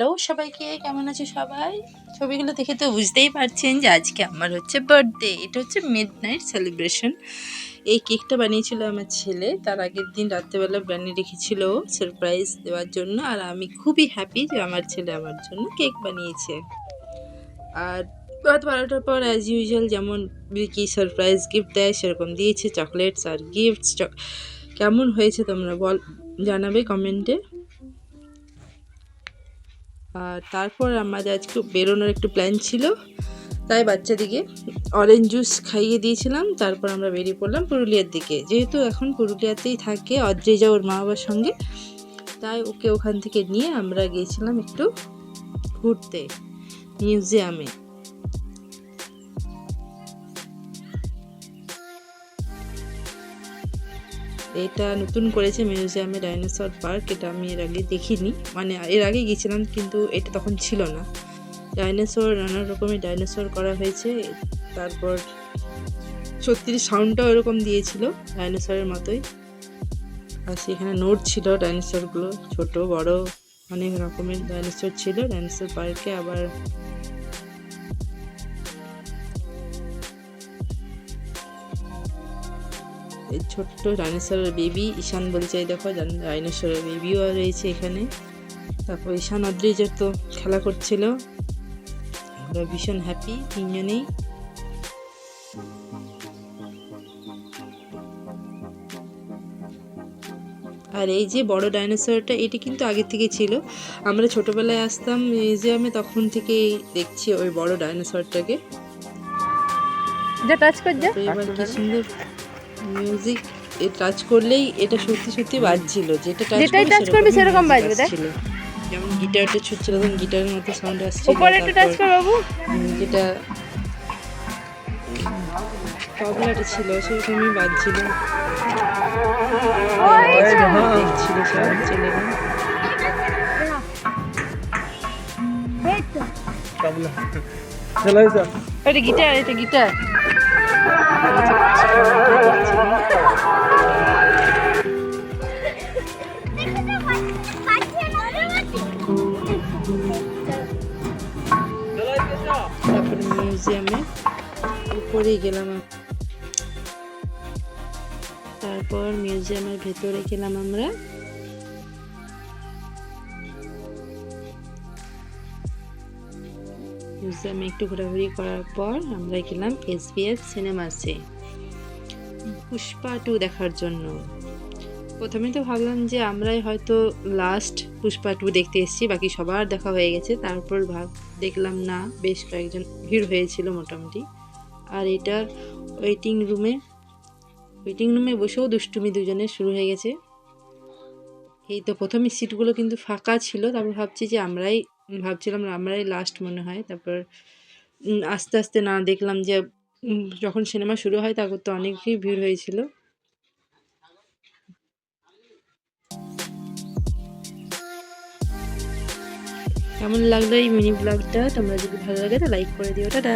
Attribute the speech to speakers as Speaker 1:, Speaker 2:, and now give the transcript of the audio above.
Speaker 1: Hello সবাইকে, কেমন আছে সবাই? ছবিগুলো দেখে তো বুঝতেই পারছেন যে আজকে আমার হচ্ছে বার্থডে। এটা হচ্ছে মিড নাইট সেলিব্রেশন। এই কেকটা বানিয়েছিল আমার ছেলে, তার আগের দিন রাত্রেবেলা বানিয়ে রেখেছিল সারপ্রাইজ দেওয়ার জন্য। আর আমি খুবই হ্যাপি যে আমার ছেলে আমার জন্য কেক বানিয়েছে। আর রাত 12টার পর অ্যাজ ইউজুয়াল যেমন কি সারপ্রাইজ গিফট দেয় সেরকম দিয়েছে, চকলেটস আর গিফটস। কেমন হয়েছে তোমরা জানাবে কমেন্টে। আর তারপর আমাদের আজকে বেরোনোর একটু প্ল্যান ছিল, তাই বাচ্চাদিকে অরেঞ্জ জুস খাইয়ে দিয়েছিলাম। তারপর আমরা বেরিয়ে পড়লাম পুরুলিয়ার দিকে। যেহেতু এখন পুরুলিয়াতেই থাকে অদ্রিজা ওর মা বাবার সঙ্গে, তাই ওকে ওখান থেকে নিয়ে আমরা গিয়েছিলাম একটু ঘুরতে মিউজিয়ামে। এটা নতুন করেছে মিউজিয়ামে, ডাইনোসর পার্ক। এটা আমি এর আগে দেখিনি, মানে এর আগে গিয়েছিলাম কিন্তু এটা তখন ছিল না। ডাইনোসর, নানা রকমের ডাইনোসর করা হয়েছে। তারপর সত্যি সাউন্ডটাও এরকম দিয়েছিল ডাইনোসরের মতোই। আর সেখানে নোট ছিল ডাইনোসরগুলো, ছোট বড় অনেক রকমের ডাইনোসর ছিল ডাইনোসর পার্কে। আবার এই ছোট্ট ডাইনোসরের বেবি ঈশান বলছে, এই দেখো ডাইনোসরের বেবিও রয়েছে এখানে। তারপর ঈশান অদ্রিজের তো খেলা করছিল, আমরা ভীষণ হ্যাপি তিনজনেই। আর এই যে বড় ডাইনোসরটা, এটি কিন্তু আগে থেকে ছিল। আমরা ছোটবেলায় আসতাম মিউজিয়ামে, তখন থেকেই দেখছি ওই বড় ডাইনোসরটাকে।
Speaker 2: টাচ কর যা।
Speaker 1: এবার কি সুন্দর মিউজিক, এ টাচ করলেই এটা সত্যি সত্যি বাজছিল,
Speaker 2: যেটাই টাচ করবে সেরকম বাজবে। দেখ
Speaker 1: যেমন গিটারটা ছুটছিল তখন গিটারের মতো সাউন্ড আসছিল।
Speaker 2: উপরে একটু টাচ কর বাবু।
Speaker 1: যেটা তবলাটা ছিল সেরকমই বাজছিল, দেখছিল সবাই ছেলেরা।
Speaker 2: এটা গিটার, এটা গিটার।
Speaker 1: তারপরে মিউজিয়ামে উপরে গেলাম, তারপর মিউজিয়ামের ভেতরে গেলাম আমরা। মিউজিয়ামে একটু ঘোরাঘুরি করার পর আমরা গেলাম এসবিএস সিনেমাসে পুষ্পা 2 দেখার জন্য। প্রথমে তো ভাবলাম যে আমরাই হয়তো লাস্ট পুষ্পা 2 দেখতে এসেছি, বাকি সবার দেখা হয়ে গেছে। তারপর দেখলাম না, বেশ কয়েকজন ভিড় হয়েছিল মোটামুটি। আর এটার ওয়েটিং রুমে বসেও দুষ্টুমি দুজনের শুরু হয়ে গেছে। এই তো প্রথমে সিটগুলো কিন্তু ফাঁকা ছিল, তারপর ভাবছিলাম আমরাই লাস্ট মনে হয়। তারপর আস্তে আস্তে না দেখলাম যে যখন সিনেমা শুরু হয় তারপর তো অনেকই ভিড় হয়েছিল। কেমন লাগলো এই মিনি ব্লগটা? তোমরা যদি ভালো লাগে তো লাইক করে দিও। টাটা।